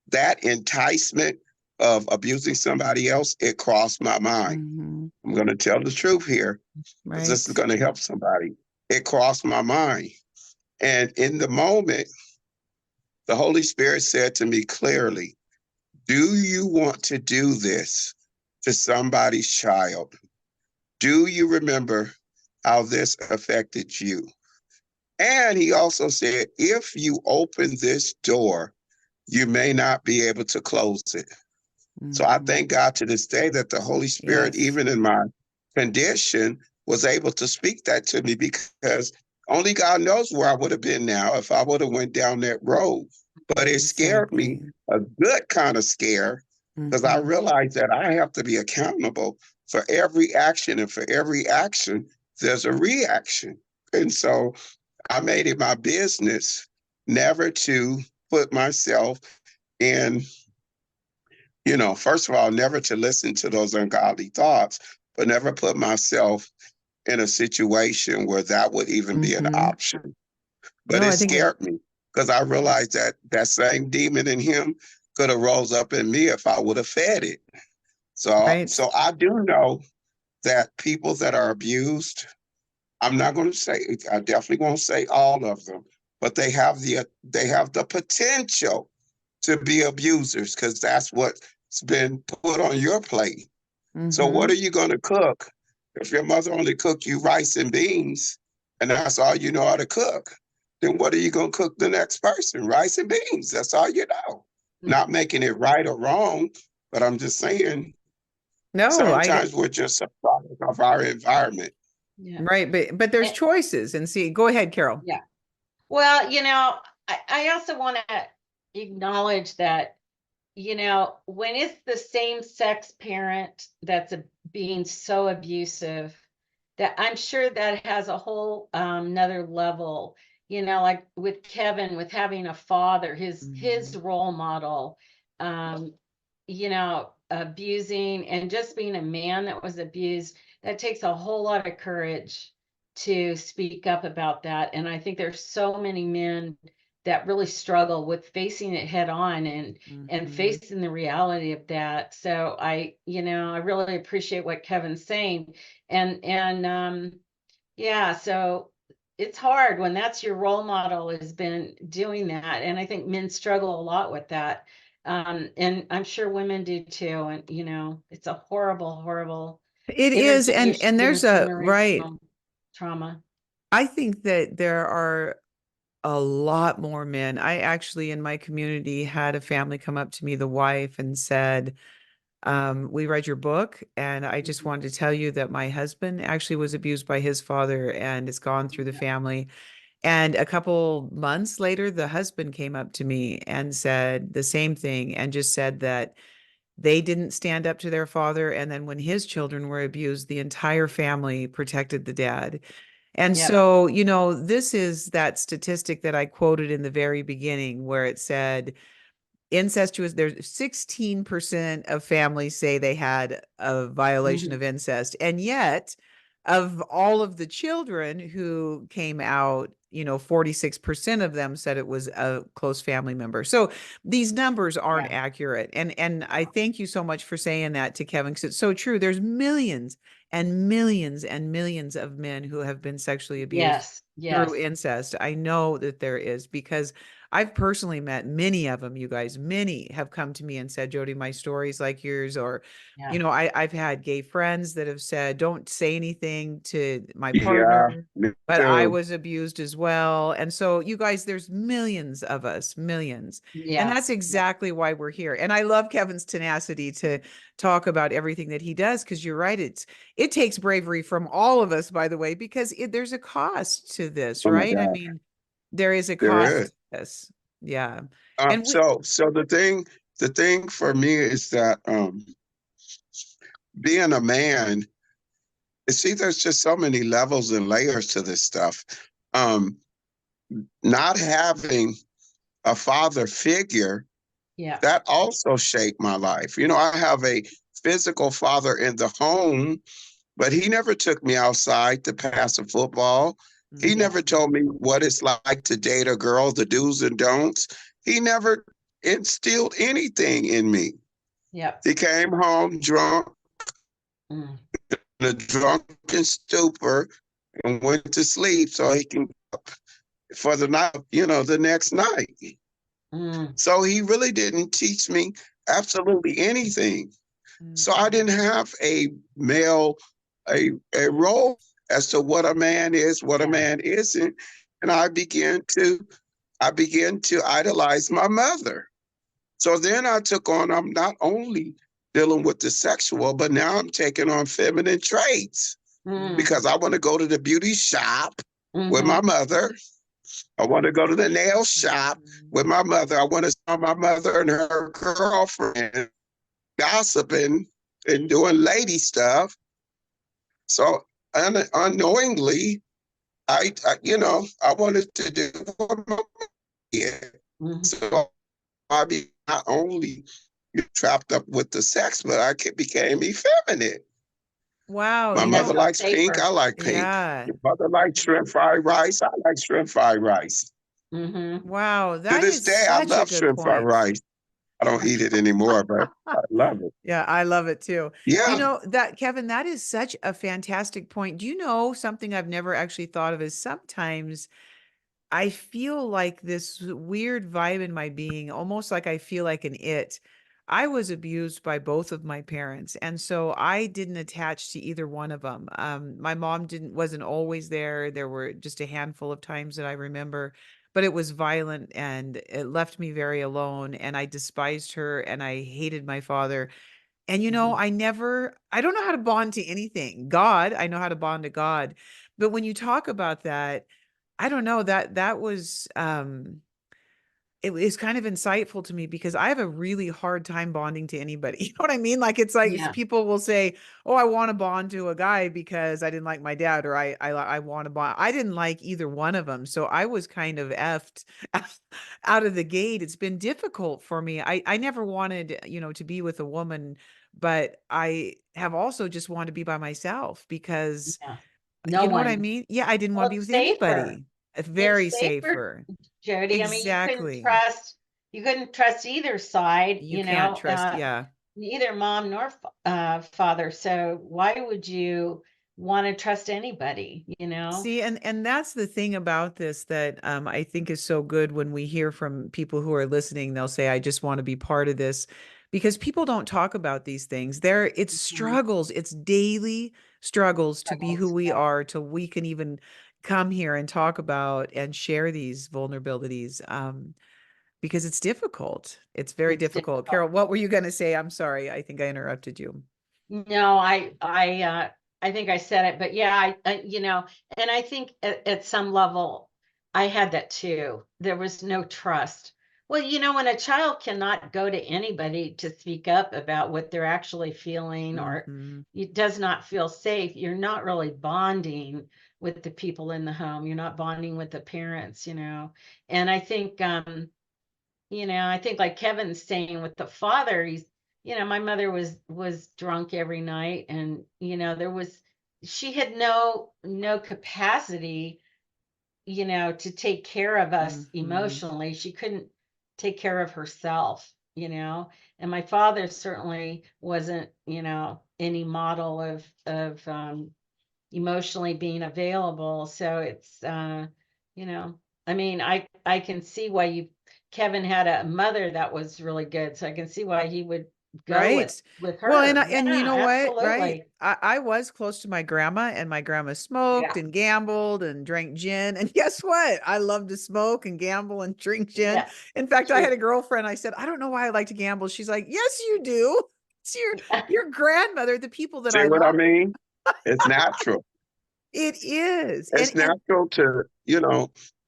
that enticement of abusing somebody else, it crossed my mind. Hmm. I'm going to tell the truth here because this is Right. going to help somebody. It crossed my mind. And in the moment, the Holy Spirit said to me clearly, do you want to do this to somebody's child? Do you remember how this affected you? And he also said, if you open this door, you may not be able to close it. So I Hmm. thank God to this day that the Holy Spirit, Yes. even in my condition, was able to speak that to me because only God knows where I would have been now if I would have went down that road. But it scared me, Exactly. a good kind of scare, because I Hmm. realized that I have to be accountable for every action, and for every action, there's a reaction. And so I made it my business never to put myself in, you know, first of all, never to listen to those ungodly thoughts, but never put myself in a situation where that would even be an Hmm. option. But No, it I think, scared me because I realized that that same demon in him could have rose up in me if I would have fed it. right. So I do know that people that are abused, I'm not going to say, I definitely won't say all of them, but they have the potential to be abusers because that's what's been put on your plate. So what Hmm. are you going to cook if your mother only cooked you rice and beans and that's all you know how to cook? Then what are you going to cook the next person? Rice and beans. That's all you know. Not making it right or wrong, but I'm just saying No, I get, sometimes we're just a product of our environment. Yeah. right. But there's And- choices and see, go ahead, Carol. yeah. Well, I also want to acknowledge that, when it's the same sex parent that's being so abusive, that I'm sure that has a whole another level, like with Kevin, with having a father, his Mhm. role model, um, abusing and just being a man that was abused, that takes a whole lot of courage to speak up about that. And I think there's so many men that really struggle with facing it head on and Mhm. facing the reality of that. So I really appreciate what Kevin's saying. And yeah, so it's hard when that's your role model has been doing that. And I think men struggle a lot with that. And I'm sure women do too. And it's a horrible, horrible It is, and there's a right. intergenerational trauma. I think that there are a lot more men. I actually, in my community, had a family come up to me, the wife, and said, we read your book, and I just wanted to tell you that my husband actually was abused by his father and it's gone through the family. And a couple months later, the husband came up to me and said the same thing and just said that they didn't stand up to their father. And then when his children were abused, the entire family protected the dad. And Yep. so, this is that statistic that I quoted in the very beginning where it said incestuous, there's 16% of families say they had a violation Mhm. of incest. And yet, of all of the children who came out, 46% of them said it was a close family member. So these numbers aren't Yeah. accurate. And I thank you so much for saying that to Kevin, because it's so true. There's millions and millions and millions of men who have been sexually abused Yes. through Yes. incest. I know that there is because I've personally met many of them, you guys. Many have come to me and said, Jody, my story's like yours. Or, Yeah. I've had gay friends that have said, don't say anything to my Yeah, partner, me but I too. was abused as well. And so you guys, there's millions of us, millions. And Yeah. that's exactly why we're here. And I love Kevin's tenacity to talk about everything that he does, because you're right. It takes bravery from all of us, by the way, because there's a cost to this, Oh my right? I God, mean, there is a there cost is. to this. Yeah. And we, So the thing for me is that being a man, see, there's just so many levels and layers to this stuff. Um, Not having a father figure, Yeah. that also shaped my life. I have a physical father in the home, but he never took me outside to pass a football. He Yeah. never told me what it's like to date a girl, the do's and don'ts. He never instilled anything in me. Yep. He came home drunk, Mm. in a drunken stupor, and went to sleep so he can for the night, the next night. Mm. So he really didn't teach me absolutely anything. So I Mhm. didn't have a male, a role as to what a man is, what a Yeah. man isn't. And I began to idolize my mother. So then I took on, I'm not only dealing with the sexual, but now I'm taking on feminine traits Mm. because I want to go to the beauty shop with Mm-hmm. my mother. I want to go to the nail shop Mhm. with my mother. I want to saw my mother and her girlfriend gossiping and doing lady stuff. So unknowingly, I wanted to do what my mom did. Mm-hmm. So I be not only trapped up with the sex, but became effeminate. Wow. My You Yeah. mother know, Felt likes pink. I safer. like pink. yeah. Your mother likes shrimp fried rice. I like shrimp fried rice. Mm-hmm. Wow. To That this is day, I such a love good shrimp fried point. rice. I don't eat it anymore, but I love it. Yeah, I love it too. You Yeah. know, that Kevin, that is such a fantastic point. Do you know something I've never actually thought of is sometimes I feel like this weird vibe in my being, almost like I feel like an it. I was abused by both of my parents, and so I didn't attach to either one of them. My mom wasn't always there. There were just a handful of times that I remember, but it was violent and it left me very alone. And I despised her, and I hated my father. And Mm-hmm. I don't know how to bond to anything. God, I know how to bond to God. But when you talk about that, I don't know, that was it was kind of insightful to me because I have a really hard time bonding to anybody. You know what I mean? Like it's like Yeah. people will say, "Oh, I want to bond to a guy because I didn't like my dad," or I want to bond. I didn't like either one of them, so I was kind of effed out of the gate. It's been difficult for me. I never wanted, to be with a woman, but I have also just wanted to be by myself because Yeah. you No know what I one. mean? Yeah, I didn't want Well, to be it's with safer. anybody. It's It's very safer, safer. Jody. I mean, Exactly. you couldn't trust either side, You can't trust, yeah. neither mom nor father. So why would you want to trust anybody, you know? See, and that's the thing about this that I think is so good when we hear from people who are listening. They'll say, "I just want to be part of this," because people don't talk about these things. It's Mhm. struggles, it's daily struggles to be who Struggles. we Yeah. are, till we can even come here and talk about and share these vulnerabilities. Because it's difficult. It's very It's difficult. difficult. Carol, what were you going to say? I'm sorry. I think I interrupted you. No, I think I said it, but yeah, and I think at some level I had that too. There was no trust. Well, when a child cannot go to anybody to speak up about what they're actually feeling, or Mhm. it does not feel safe, you're not really bonding with the people in the home. You're not bonding with the parents. And I think like Kevin's saying with the father, my mother was drunk every night, and she had no capacity, to take care of us Mhm. emotionally. She couldn't take care of herself. And my father certainly wasn't, any model of emotionally being available. So it's you know, I mean, I can see why Kevin had a mother that was really good. So I can see why he would go Right. with Well, her. and you Yeah, know what? Right. absolutely. I was close to my grandma, and my grandma smoked Yeah, and gambled and drank gin. And guess what? I love to smoke and gamble and drink gin. yeah, In fact, I true. had a girlfriend. I said, I don't know why I like to gamble. She's like, yes, you do. It's your grandmother, the people that See I what I love. mean? It's natural. It is. It's And natural to, it's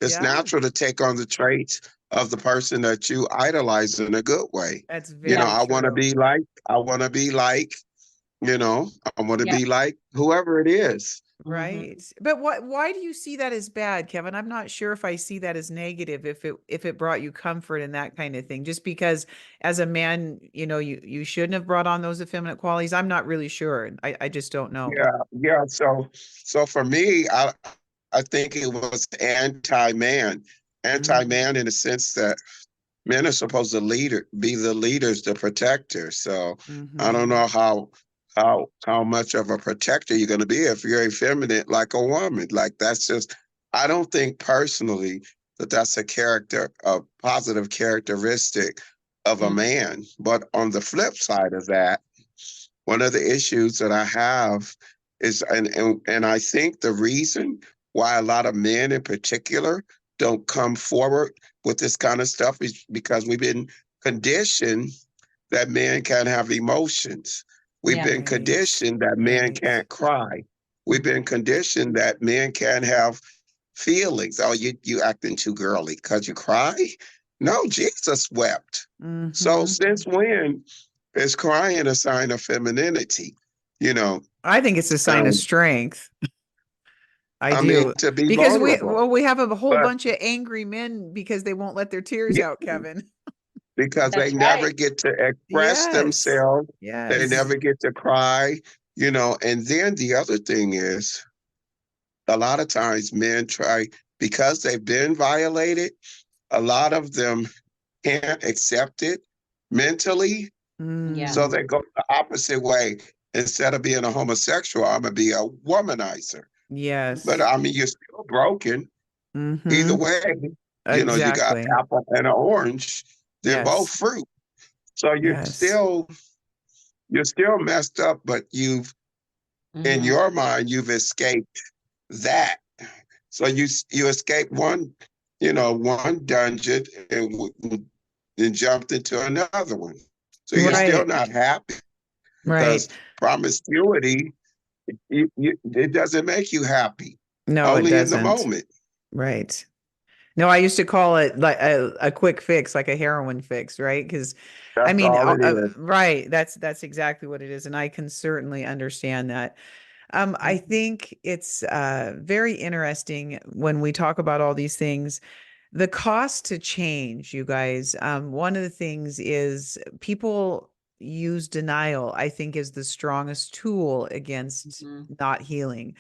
yeah, natural to take on the traits of the person that you idolize in a good way. that's Yeah, very I want to true. be like, I want to be like, I want to yeah. be like whoever it is. Right. Hmm. But why do you see that as bad, Kevin? I'm not sure if I see that as negative if it brought you comfort and that kind of thing. Just because as a man, you shouldn't have brought on those effeminate qualities. I'm not really sure. I just don't know. Yeah, yeah. So for me, I think it was anti-man, Mm, anti-man in the sense that men are supposed to be the leaders, the protectors. So I don't mm-hmm. know how much of a protector you're going to be if you're effeminate like a woman. Like that's just, I don't think personally that that's a positive characteristic of a Hmm. man. But on the flip side of that, one of the issues that I have is, and I think the reason why a lot of men in particular don't come forward with this kind of stuff is because we've been conditioned that men can't have emotions. We've Yeah. been Right. conditioned that men Right. can't cry. We've been Hmm. conditioned that men can't have feelings. Oh, you acting too girly because you cry? No, Jesus wept. So Mm-hmm. since when is crying a sign of femininity? You know, I think it's a sign of um, strength. I I mean, do. to be Because vulnerable, we have a whole but bunch of angry men because they won't let their tears yeah, out, Kevin. because they That's never right. get to express Yes. themselves, they Yes. never get to cry, and then the other thing is a lot of times men try because they've been violated, a lot of them can't accept it mentally. Yeah. So Mm, they go the opposite way. Instead of being a homosexual, I'm gonna be a womanizer. But yes. I mean, you're still broken. Either Mm-hmm. way, you got Exactly. apple and an orange. They're both Yes. fruit. So Yes. you're still messed up, but in Hmm. your mind, you've escaped that. So you escaped one dungeon and jumped into another one. So you're still Right. not happy Right. because promiscuity, it doesn't make you happy, No, it only in the doesn't. moment. Right. No, I used to call it like a quick fix, like a heroin fix, right? Because I That's mean, all it is. right, that's exactly what it is, and I can certainly understand that. I Hmm. think it's very interesting when we talk about all these things. The cost to change, you guys. One of the things is people use denial, I think, is the strongest tool against Hmm. not healing.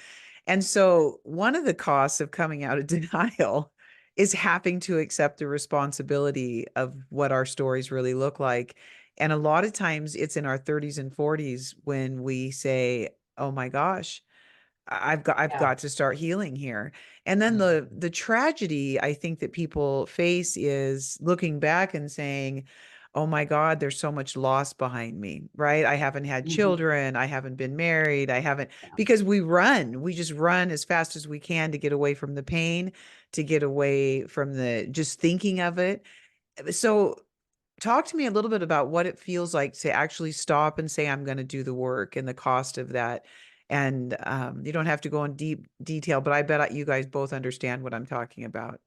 And so, one of the costs of coming out of denial is having to accept the responsibility of what our stories really look like. And a lot of times it's in our 30s and 40s when we say, "Oh my gosh, I've Yeah. got to start healing here." And then Hmm. the tragedy I think that people face is looking back and saying, "Oh my God, there's so much loss behind me," right? I haven't had Hmm. children, I haven't been married, I haven't Yeah. because we just run as fast as we can to get away from the pain, to get away from the just thinking of it. So talk to me a little bit about what it feels like to actually stop and say, I'm going to do the work and the cost of that. And you don't have to go in deep detail, but I bet you guys both understand what I'm talking about.